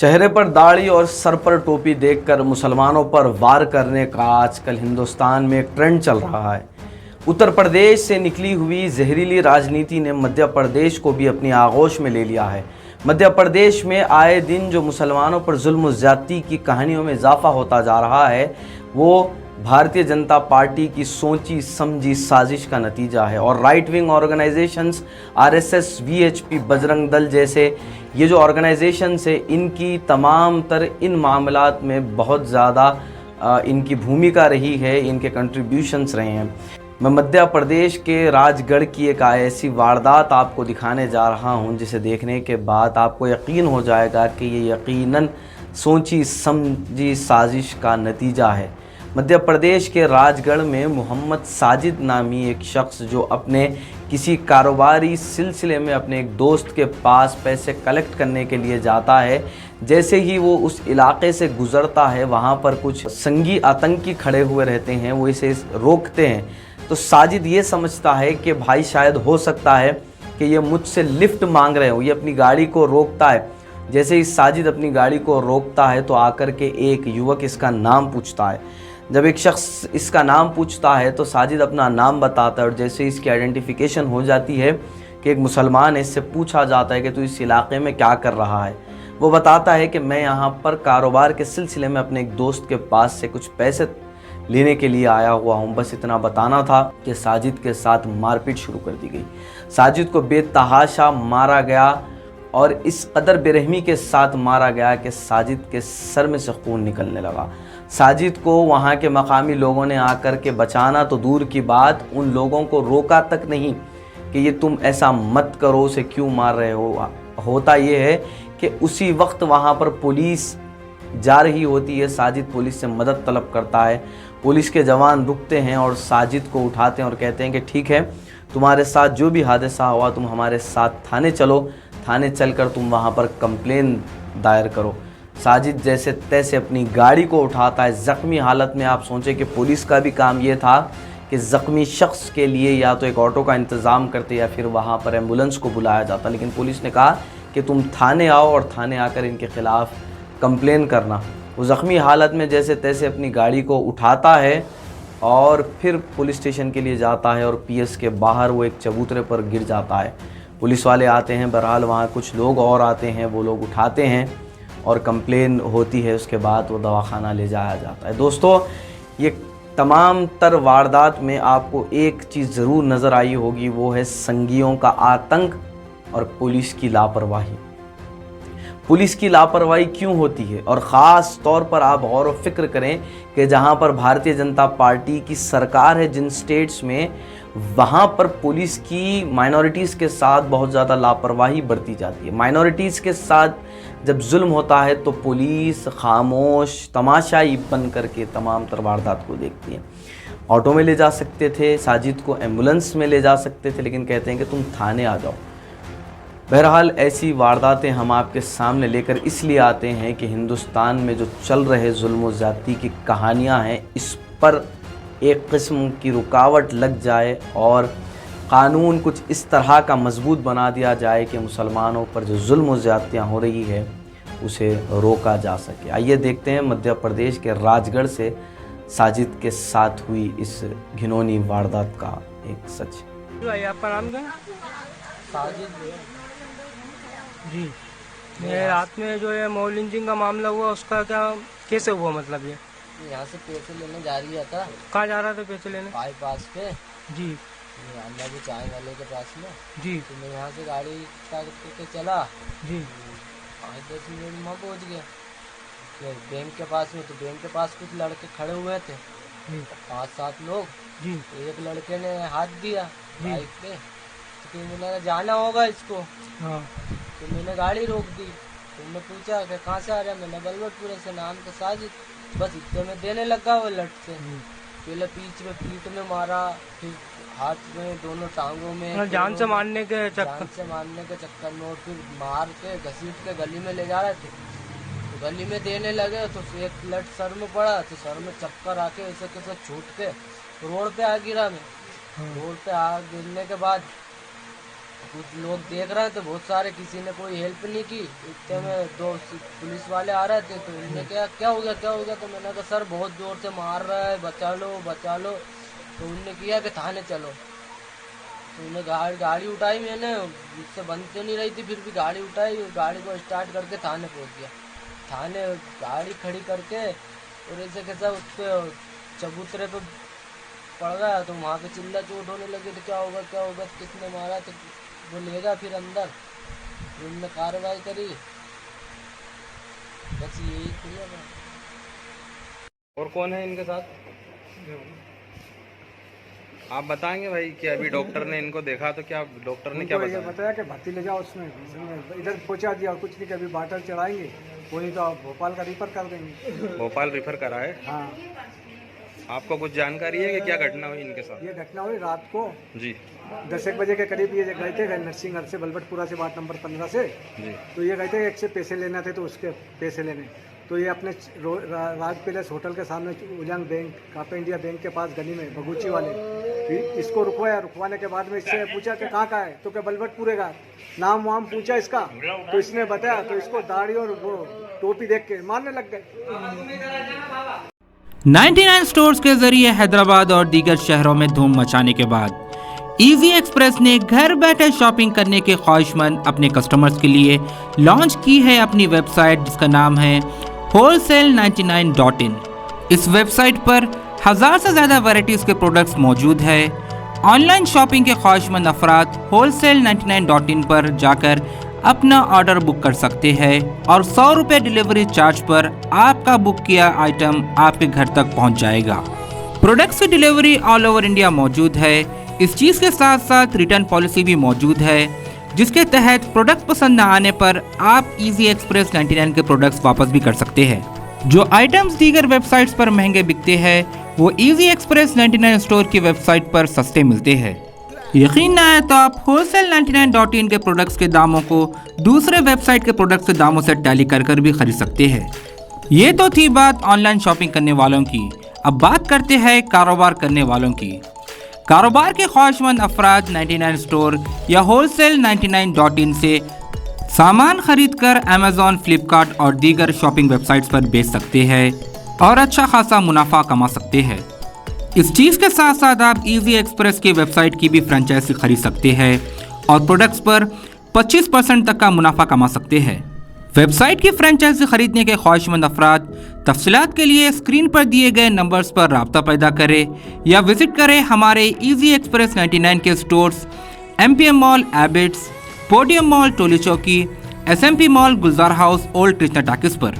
चेहरे पर दाढ़ी और सर पर टोपी देखकर मुसलमानों पर वार करने का आजकल हिंदुस्तान में एक ट्रेंड चल रहा है। उत्तर प्रदेश से निकली हुई जहरीली राजनीति ने मध्य प्रदेश को भी अपनी आगोश में ले लिया है। मध्य प्रदेश में आए दिन जो मुसलमानों पर जुल्म ज़्यादती की कहानियों में इजाफा होता जा रहा है, वो भारतीय जनता पार्टी की सोची समझी साजिश का नतीजा है। और right wing organisations, RSS, VHP, Bajrang Dal जैसे ये जो ऑर्गेनाइजेशंस है, इनकी तमाम तर इन मामलात में बहुत ज़्यादा इनकी भूमिका रही है, इनके कंट्रीब्यूशंस रहे हैं। मैं मध्य प्रदेश के राजगढ़ की एक ऐसी वारदात आपको दिखाने जा रहा हूं, जिसे देखने के बाद आपको यकीन हो जाएगा कि ये यकीनन सोची समझी साजिश का नतीजा है। मध्य प्रदेश के राजगढ़ में मोहम्मद साजिद नामी एक शख्स जो अपने किसी कारोबारी सिलसिले में अपने एक दोस्त के पास पैसे कलेक्ट करने के लिए जाता है, जैसे ही वो उस इलाके से गुज़रता है, वहाँ पर कुछ संगी आतंकी खड़े हुए रहते हैं। वो इसे रोकते हैं तो साजिद ये समझता है कि भाई शायद हो सकता है कि ये मुझसे लिफ्ट मांग रहे हो। ये अपनी गाड़ी को रोकता है। जैसे ही साजिद अपनी गाड़ी को रोकता है तो आकर के एक युवक इसका नाम पूछता है। जब एक शख्स इसका नाम पूछता है तो साजिद अपना नाम बताता है, और जैसे इसकी आइडेंटिफिकेशन हो जाती है कि एक मुसलमान है, इससे पूछा जाता है कि तू इस इलाके में क्या कर रहा है। वो बताता है कि मैं यहाँ पर कारोबार के सिलसिले में अपने एक दोस्त के पास से कुछ पैसे लेने के लिए आया हुआ हूँ। बस इतना बताना था कि साजिद के साथ मारपीट शुरू कर दी गई। साजिद को बेतहाशा मारा गया और इस कदर बेरहमी के साथ मारा गया कि साजिद के सर में से खून निकलने लगा। साजिद को वहाँ के मकामी लोगों ने आकर के बचाना तो दूर की बात, उन लोगों को रोका तक नहीं कि ये तुम ऐसा मत करो, उसे क्यों मार रहे हो। होता ये है कि उसी वक्त वहाँ पर पुलिस जा रही होती है। साजिद पुलिस से मदद तलब करता है। पुलिस के जवान रुकते हैं और साजिद को उठाते हैं और कहते हैं कि ठीक है, तुम्हारे साथ जो भी हादसा हुआ तुम हमारे साथ थाने चलो, थाने चलकर तुम वहाँ पर कंप्लेन दायर करो। साजिद जैसे तैसे अपनी गाड़ी को उठाता है ज़ख्मी हालत में। आप सोचें कि पुलिस का भी काम ये था कि ज़ख्मी शख्स के लिए या तो एक ऑटो का इंतज़ाम करते या फिर वहाँ पर एम्बुलेंस को बुलाया जाता, लेकिन पुलिस ने कहा कि तुम थाने आओ और थाने आकर इनके ख़िलाफ़ कंप्लेन करना। वो ज़ख्मी हालत में जैसे तैसे अपनी गाड़ी को उठाता है और फिर पुलिस स्टेशन के लिए जाता है, और पीएस के बाहर वो एक चबूतरे पर गिर जाता है। पुलिस वाले आते हैं, बहरहाल वहाँ कुछ लोग और आते हैं, वो लोग उठाते हैं और कंप्लेन होती है। उसके बाद वो दवाखाना ले जाया जाता है। दोस्तों, ये तमाम तर वारदात में आपको एक चीज़ ज़रूर नज़र आई होगी, वो है संगियों का आतंक और पुलिस की लापरवाही। पुलिस की लापरवाही क्यों होती है, और ख़ास तौर पर आप गौर व फिक्र करें कि जहां पर भारतीय जनता पार्टी की सरकार है, जिन स्टेट्स में, वहां पर पुलिस की माइनॉरिटीज़ के साथ बहुत ज़्यादा लापरवाही बरती जाती है। माइनॉरिटीज़ के साथ जब जुल्म होता है तो पुलिस खामोश तमाशाई बन करके तमाम तर वारदात को देखती है। ऑटो में ले जा सकते थे, साजिद को एम्बुलेंस में ले जा सकते थे, लेकिन कहते हैं कि तुम थाने आ जाओ। बहरहाल ऐसी वारदातें हम आपके सामने लेकर इसलिए आते हैं कि हिंदुस्तान में जो चल रहे जुल्म व ज़्यादती की कहानियाँ हैं, इस पर एक किस्म की रुकावट लग जाए और क़ानून कुछ इस तरह का मजबूत बना दिया जाए कि मुसलमानों पर जो जुल्म व ज़्यादतियाँ हो रही है उसे रोका जा सके। आइए देखते हैं मध्य प्रदेश के राजगढ़ से साजिद के साथ हुई इस घिनौनी वारदात का एक सच। आपका नाम क्या है? साजिद जी। ये रात में जो है मॉल लिंचिंग का मामला हुआ, उसका क्या कैसे हुआ? मतलब ये यहाँ से पैसे लेने जा रही था। कहाँ जा रहा था पैसे लेने? बाईपास पे जी अंदर भी चाय वाले के पास में। जी तो मैं यहाँ से गाड़ी स्टार्ट करके चला। जी 5-10 मिनट में पहुँच गया फिर बैंक के पास में। तो बैंक के पास कुछ लड़के खड़े हुए थे, जी 5-7 लोग। जी एक लड़के ने हाथ दिया जी। बाइक पे, तो फिर मैंने जाना होगा इसको, हाँ तो मैंने गाड़ी रोक दी। तो उन्होंने पूछा कि कहाँ से आ रहा है? मैंने बलवटपुरे से, नाम तो साजिद। बस इतने में देने लगा वो लट से। पहले पीठ में मारा, फिर हाथ में, दोनों टांगों में, जान से मारने के जान से मारने के चक्कर में, और फिर मार के घसीट के गली में ले जा रहे थे। तो गली में देने लगे तो एक लट सर में पड़ा, तो सर में चक्कर आके ऐसे कैसे छूट के रोड पे आ गिरा मैं। रोड पे आ गिरने के बाद कुछ लोग देख रहे थे बहुत सारे, किसी ने कोई हेल्प नहीं की। इतने में 2 पुलिस वाले आ रहे थे, तो उन्होंने क्या हो गया क्या हो गया, तो मैंने कहा सर बहुत जोर से मार रहा है, बचा लो बचा लो। तो उन्होंने किया कि थाने चलो। तो उन्हें गाड़ी उठाई मैंने, मुझसे बंद तो नहीं रही थी, फिर भी गाड़ी उठाई और गाड़ी को स्टार्ट करके थाने पहुंच गया। थाने गाड़ी खड़ी करके और ऐसे कैसा उस पर चबूतरे पे पड़ गया, तो वहाँ पे चिल्ला चोट होने लगी। तो क्या होगा किसने मारा, तो वो ले गया फिर अंदर, उन्होंने कार्रवाई करी, बस यही किया। और कौन है इनके साथ आप बताएंगे भाई कि अभी डॉक्टर ने इनको देखा तो क्या डॉक्टर ने क्या उनको ये बताया? बताया कि भर्ती ले जाओ, उसमें इधर पहुंचा दिया और कुछ नहीं, कभी बाटल चढ़ाएंगे, कोई तो भोपाल का रिफर कर देंगे। भोपाल रेफर करा है। हाँ, आपको कुछ जानकारी है कि क्या घटना हुई इनके साथ? ये घटना हुई रात को जी 10 बजे के करीब। ये गए थे नरसिंह घर से, बलबटपुरा से, वार्ड नंबर 15 से। जी तो ये गए थे एक से पैसे लेने थे, तो उसके पैसे लेने। तो ये अपने राज पैलेस होटल के सामने उजांग बैंक, कापे इंडिया बैंक के पास गली में बगूची वाले, तो इसको रुकवाया। रुकवाने के बाद में इससे पूछा कि कहाँ का है, तो क्या बलबटपुरे का। नाम वाम पूछा इसका, तो इसने बताया। तो इसको दाढ़ी और वो टोपी देख के मारने लग गए। 99 स्टोर्स के जरिए हैदराबाद और दीगर शहरों में धूम मचाने के बाद इजी एक्सप्रेस ने घर बैठे शॉपिंग करने के ख्वाहिशमंद अपने कस्टमर्स के लिए लॉन्च की है अपनी वेबसाइट, जिसका नाम है wholesale99.in। इस वेबसाइट पर 1000 से ज़्यादा वैरायटीज़ के प्रोडक्ट्स मौजूद है। ऑनलाइन शॉपिंग के ख्वाहिशमंद अफराद wholesale99.in पर जाकर अपना ऑर्डर बुक कर सकते हैं और 100 रुपये डिलीवरी चार्ज पर आपका बुक किया आइटम आपके घर तक पहुंच जाएगा। प्रोडक्ट्स की डिलीवरी ऑल ओवर इंडिया मौजूद है। इस चीज़ के साथ साथ रिटर्न पॉलिसी भी मौजूद है, जिसके तहत प्रोडक्ट पसंद न आने पर आप इजी एक्सप्रेस 99 के प्रोडक्ट्स वापस भी कर सकते हैं। जो आइटम्स दीगर वेबसाइट्स पर महंगे बिकते हैं वो इजी एक्सप्रेस 99 स्टोर की वेबसाइट पर सस्ते मिलते हैं। यकीन न आए तो आप wholesale99.in के प्रोडक्ट्स के दामों को दूसरे वेबसाइट के प्रोडक्ट्स के दामों से टैली कर भी खरीद सकते हैं। ये तो थी बात ऑनलाइन शॉपिंग करने वालों की। अब बात करते हैं कारोबार करने वालों की। कारोबार के ख्वाहिशमंद अफराद 99 स्टोर या wholesale99.in से सामान खरीदकर अमेज़ॉन, फ्लिपकार्ट और दीगर शॉपिंग वेबसाइट्स पर बेच सकते हैं और अच्छा खासा मुनाफा कमा सकते हैं। इस चीज़ के साथ साथ आप इजी एक्सप्रेस की वेबसाइट की भी फ्रेंचाइजी खरीद सकते हैं और प्रोडक्ट्स पर 25% तक का मुनाफा कमा सकते हैं। वेबसाइट की फ्रेंचाइजी खरीदने के ख्वाहिशमंद अफराद तफसीलात के लिए स्क्रीन पर दिए गए नंबर्स पर राब्ता पैदा करें या विजिट करें हमारे इजी एक्सप्रेस 99 के stores MPM mall Abids, podium mall Toli Chowki, SMP mall Gulzar Houz, old Krishna talkies पर।